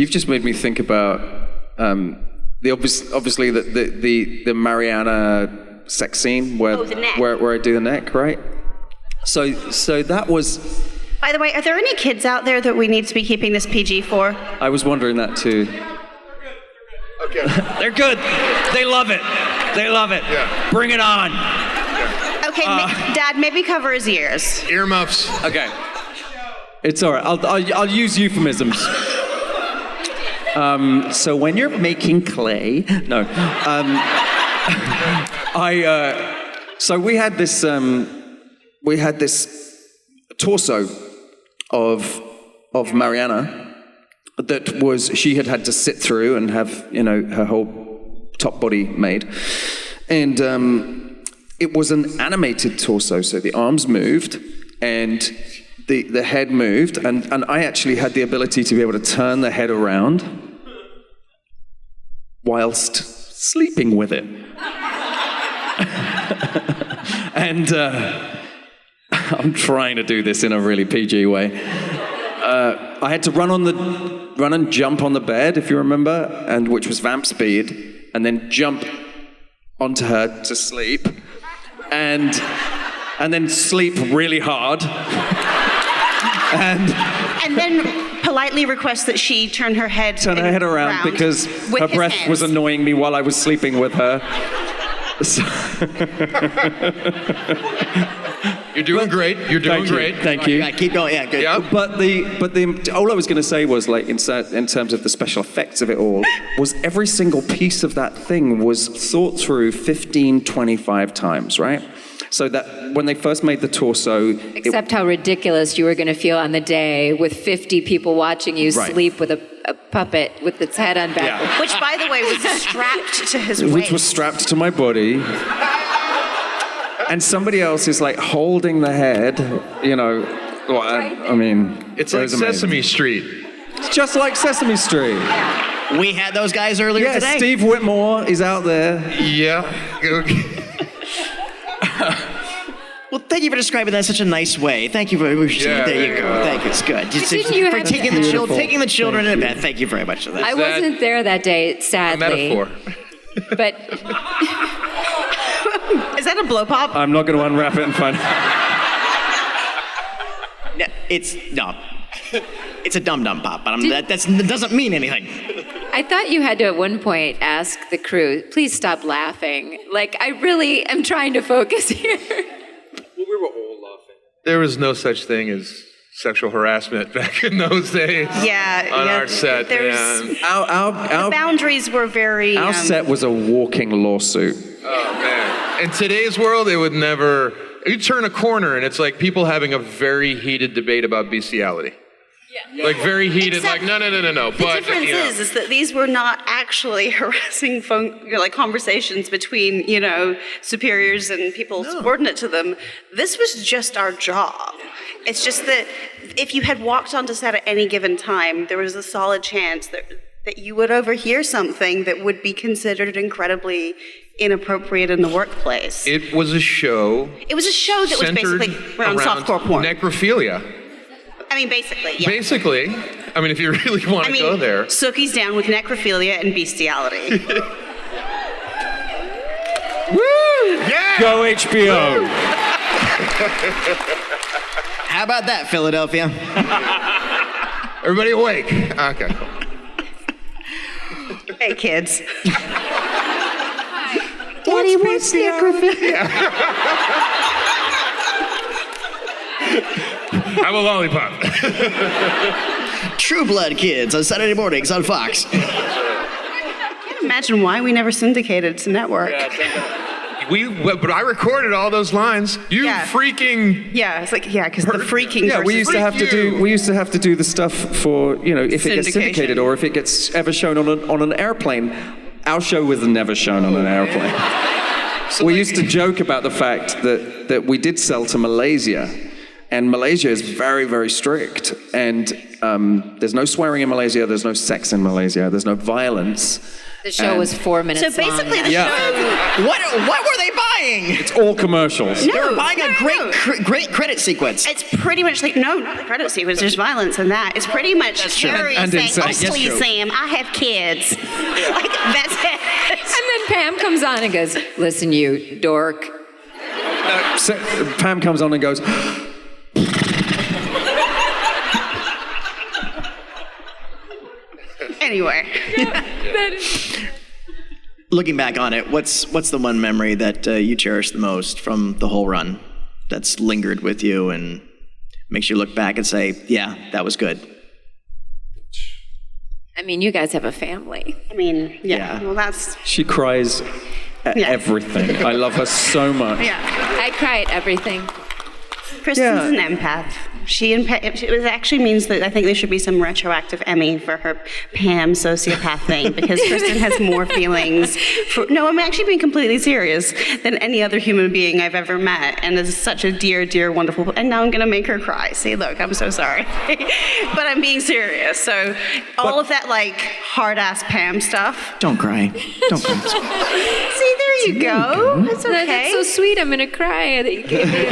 You've just made me think about obviously the Mariana sex scene where I do the neck, right? So that was. By the way, are there any kids out there that we need to be keeping this PG for? I was wondering that too. Okay. They're good. They love it. They love it. Yeah. Bring it on. Yeah. Okay, Dad, maybe cover his ears. Earmuffs. Okay. It's all right. I'll use euphemisms. So when you're making clay, no. So we had this torso of Mariana that she had to sit through and have, her whole top body made. And it was an animated torso, so the arms moved and the head moved, and I actually had the ability to be able to turn the head around whilst sleeping with it. And I'm trying to do this in a really PG way. I had to run and jump on the bed, if you remember, and which was vamp speed, and then jump onto her to sleep, and then sleep really hard, and then politely request that she turn her head around because her breath was annoying me while I was sleeping with her. You're doing great. You're doing great. Thank you. Keep going. Yeah, good. Yep. But all I was going to say was, like, in terms of the special effects of it all, was every single piece of that thing was thought through 15, 25 times, right? So that when they first made the torso... Except how ridiculous you were going to feel on the day with 50 people watching you sleep with a puppet with its head on backwards. Yeah. Which, by the way, was strapped to his waist. Which was strapped to my body. And somebody else is, like, holding the head, Well, I mean... It's like Sesame Street. It's just like Sesame Street. We had those guys earlier today. Yeah, Steve Whitmore is out there. Yeah. Well, thank you for describing that in such a nice way. Thank you very much. Yeah, there you go. Thank you. It's good. For taking the children in bed. Thank you very much for that. I wasn't there that day, sadly. A metaphor. But... Is that a blow pop? I'm not going to unwrap it and find No, it's a dum-dum pop, but that doesn't mean anything. I thought you had to at one point ask the crew, please stop laughing. Like, I really am trying to focus here. Well, we were all laughing. There was no such thing as sexual harassment back in those days. Yeah. On our set, the Our boundaries were very... Our set was a walking lawsuit. Oh, man. In today's world, it would never... You turn a corner, and it's like people having a very heated debate about bestiality. Yeah. Like, very heated, Except no. The difference is that these were not actually harassing conversations between, superiors and people subordinate to them. This was just our job. It's just that if you had walked onto set at any given time, there was a solid chance that you would overhear something that would be considered incredibly inappropriate in the workplace. It was a show. It was a show that was basically around softcore porn. Necrophilia. I mean, basically, yeah. Basically. I mean, if you really want to go there. Sookie's down with necrophilia and bestiality. Woo! Yeah! Go HBO! How about that, Philadelphia? Everybody awake. Okay. Hey, kids. Daddy wants necrophilia. Have a lollipop. True Blood Kids on Saturday mornings on Fox. I can't imagine why we never syndicated to network. But I recorded all those lines. You freaking... Yeah, it's like, because the freaking... Yeah, we used to have to do the stuff for, if it gets syndicated or if it gets ever shown on an airplane. Our show was never shown on an airplane. We used to joke about the fact that we did sell to Malaysia. And Malaysia is very, very strict. And there's no swearing in Malaysia. There's no sex in Malaysia. There's no violence. The show was 4 minutes long. So basically, the Yeah. show. What were they buying? It's all commercials. No, They were buying a no. great credit sequence. It's pretty much like, no, not the credit sequence. There's violence in that. It's pretty much Harry And saying, incest. oh, please, Sam, I have kids. Like, that's it. And then Pam comes on and goes, listen, you dork. So Pam comes on and goes, Anyway. Looking back on it, what's the one memory that you cherish the most from the whole run that's lingered with you and makes you look back and say, yeah, that was good? I mean, you guys have a family. I mean, yeah. Yeah. Well, that's. she cries at everything. I love her so much. Yeah. I cry at everything. Kristen's an empath. It actually means that I think there should be some retroactive Emmy for her Pam sociopath thing, because Kristen has more feelings no, I'm actually being completely serious, than any other human being I've ever met, and is such a dear, dear, wonderful, and now I'm gonna make her cry. See, look, I'm so sorry. But I'm being serious, so all of that like hard-ass Pam stuff. Don't cry. Don't cry. See, there you go. It's okay. That's so sweet. I'm gonna cry that you gave me.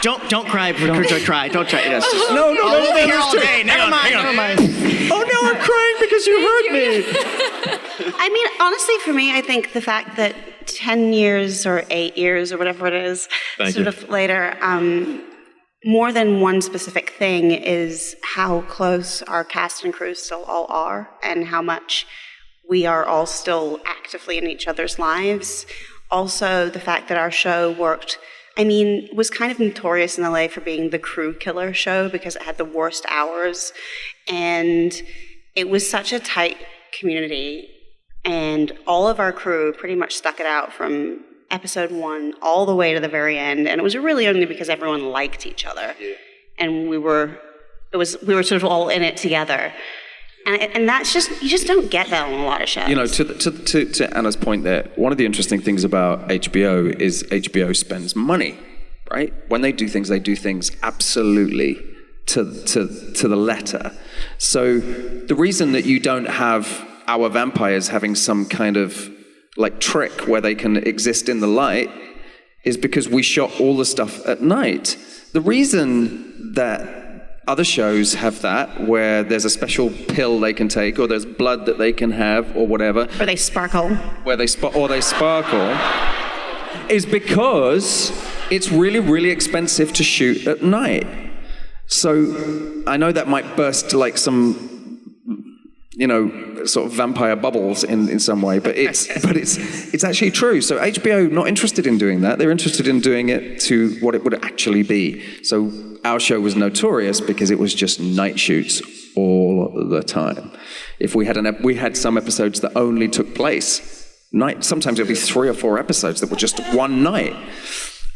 Don't cry. Don't cry. Don't try. Yes. No, We'll be here all day. Never mind. Oh no, I'm crying because you hurt me. I mean, honestly, for me, I think the fact that 10 years or 8 years or whatever it is, later, more than one specific thing is how close our cast and crew still all are, and how much we are all still actively in each other's lives. Also, the fact that our show worked, was kind of notorious in LA for being the crew killer show because it had the worst hours, and it was such a tight community, and all of our crew pretty much stuck it out from episode 1 all the way to the very end, and it was really only because everyone liked each other, and we were sort of all in it together. And that's just, you just don't get that on a lot of shows. To Anna's point there, one of the interesting things about HBO is HBO spends money, right? When they do things absolutely to the letter. So the reason that you don't have our vampires having some kind of like trick where they can exist in the light is because we shot all the stuff at night. The reason that other shows have that, where there's a special pill they can take, or there's blood that they can have, or whatever. Or they sparkle. Sparkle, is because it's really, really expensive to shoot at night. So I know that might burst like some, sort of vampire bubbles in some way, but it's actually true. So HBO not interested in doing that. They're interested in doing it to what it would actually be. So our show was notorious because it was just night shoots all the time. If we had some episodes that only took place night. Sometimes it would be 3 or 4 episodes that were just one night.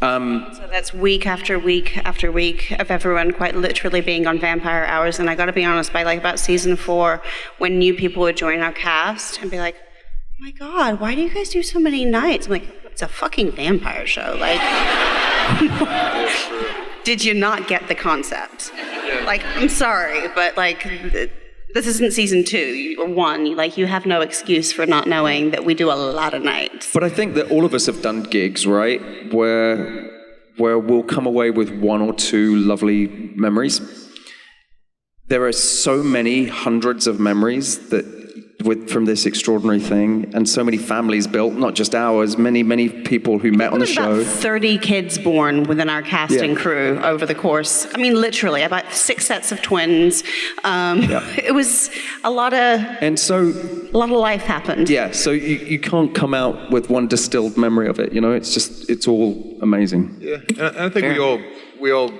So that's week after week after week of everyone quite literally being on vampire hours. And I got to be honest, by like about season 4, when new people would join our cast and be like, "Oh my God, why do you guys do so many nights?" I'm like, "It's a fucking vampire show. Like, did you not get the concept? Like, I'm sorry, but like, this isn't season 2 or 1. Like, you have no excuse for not knowing that we do a lot of nights." But I think that all of us have done gigs, right, where we'll come away with 1 or 2 lovely memories. There are so many hundreds of memories from this extraordinary thing, and so many families built, not just ours, many people who met on the show. About 30 kids born within our cast and crew over the course. Literally, about 6 sets of twins. It was a lot of life happened. Yeah, so you can't come out with one distilled memory of it, it's all amazing. Yeah, and I think we all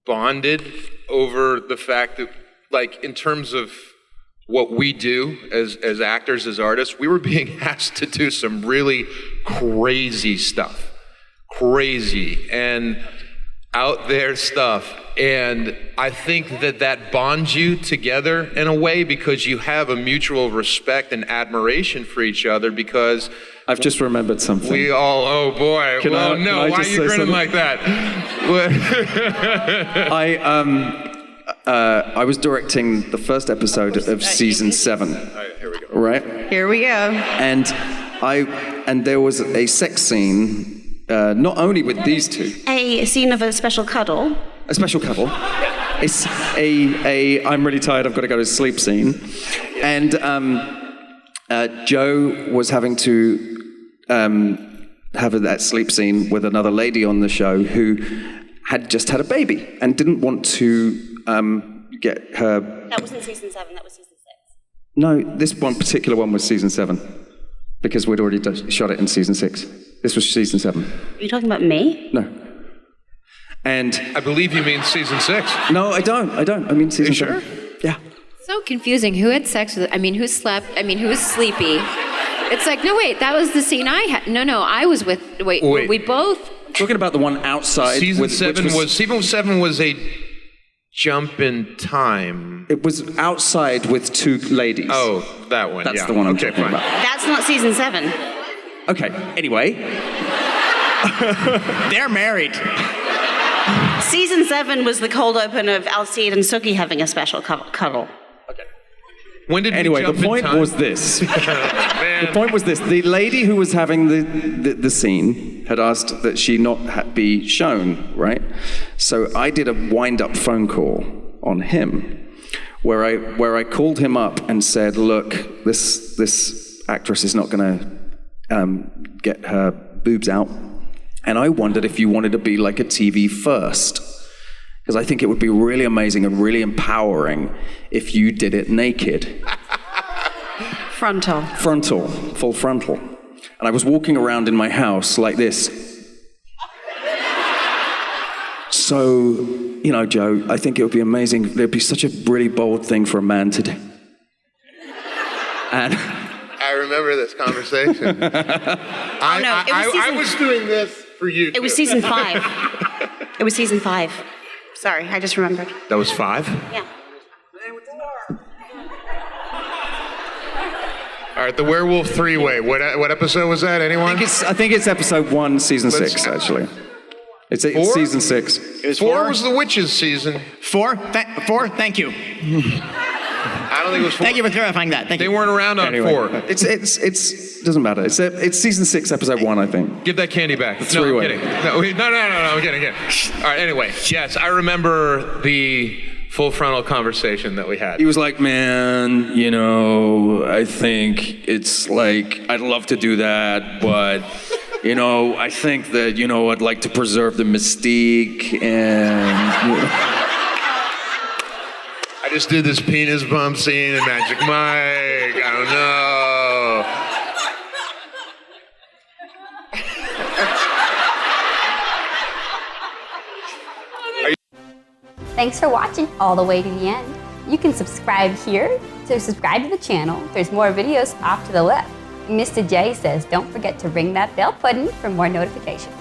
bonded over the fact that, like, in terms of what we do as actors, as artists, we were being asked to do some really crazy stuff. Crazy and out there stuff. And I think that bonds you together in a way, because you have a mutual respect and admiration for each other, because I've just remembered something. We all, oh boy. Why are you grinning like that? I was directing the first episode of season 7. All right, here we go. right? Here we go. And there was a sex scene, not only with these two. A scene of a special cuddle. A special cuddle. It's a I'm really tired, I've got to go to sleep scene. And Joe was having to have that sleep scene with another lady on the show who had just had a baby and didn't want to get her... That wasn't season 7, that was season 6. No, this one particular one was season 7 because we'd already shot it in season 6. This was season 7. Are you talking about me? No. And... I believe you mean season 6. No, I don't. I mean season 7. Sure? Yeah. So confusing. Who had sex with... who slept... who was sleepy? It's like, no, wait, that was the scene I had. No, I was with... Wait. We both... Talking about the one outside... Season 7 was a jump in time. It was outside with two ladies. Oh, that one. That's the one I'm talking about. That's not season 7. Okay, anyway. They're married. Season 7 was the cold open of Alcide and Sookie having a special cuddle. Okay. When did anyway, the point was this. The point was this. The lady who was having the scene had asked that she not be shown, right? So I did a wind-up phone call on him where I called him up and said, look, this actress is not going to get her boobs out. And I wondered if you wanted to be like a TV first. Because I think it would be really amazing and really empowering if you did it naked. Frontal, full frontal. And I was walking around in my house like this. So, Joe, I think it would be amazing. There'd be such a really bold thing for a man to do. And I remember this conversation. I was doing this for you. It was season 5. It was season 5. Sorry, I just remembered. That was 5? Yeah. All right, the werewolf three-way. What episode was that? Anyone? I think it's episode 1, season 6, actually. It's season 6. It was 4 was the witches season. 4? 4? Thank you. I don't think it was 4. Thank you for clarifying that. Thank you. They weren't around on 4. It's doesn't matter. It's season 6, episode 1, I think. Give that candy back. The No, I'm three-way. kidding. No, I'm kidding. All right, anyway. Yes, I remember the full frontal conversation that we had. He was like, man, I think it's like, I'd love to do that, but, I think that, I'd like to preserve the mystique and... I just did this penis bump scene in Magic Mike. I don't know. Thanks for watching all the way to the end. You can subscribe here to subscribe to the channel. There's more videos off to the left. Mr. J says, don't forget to ring that bell button for more notifications.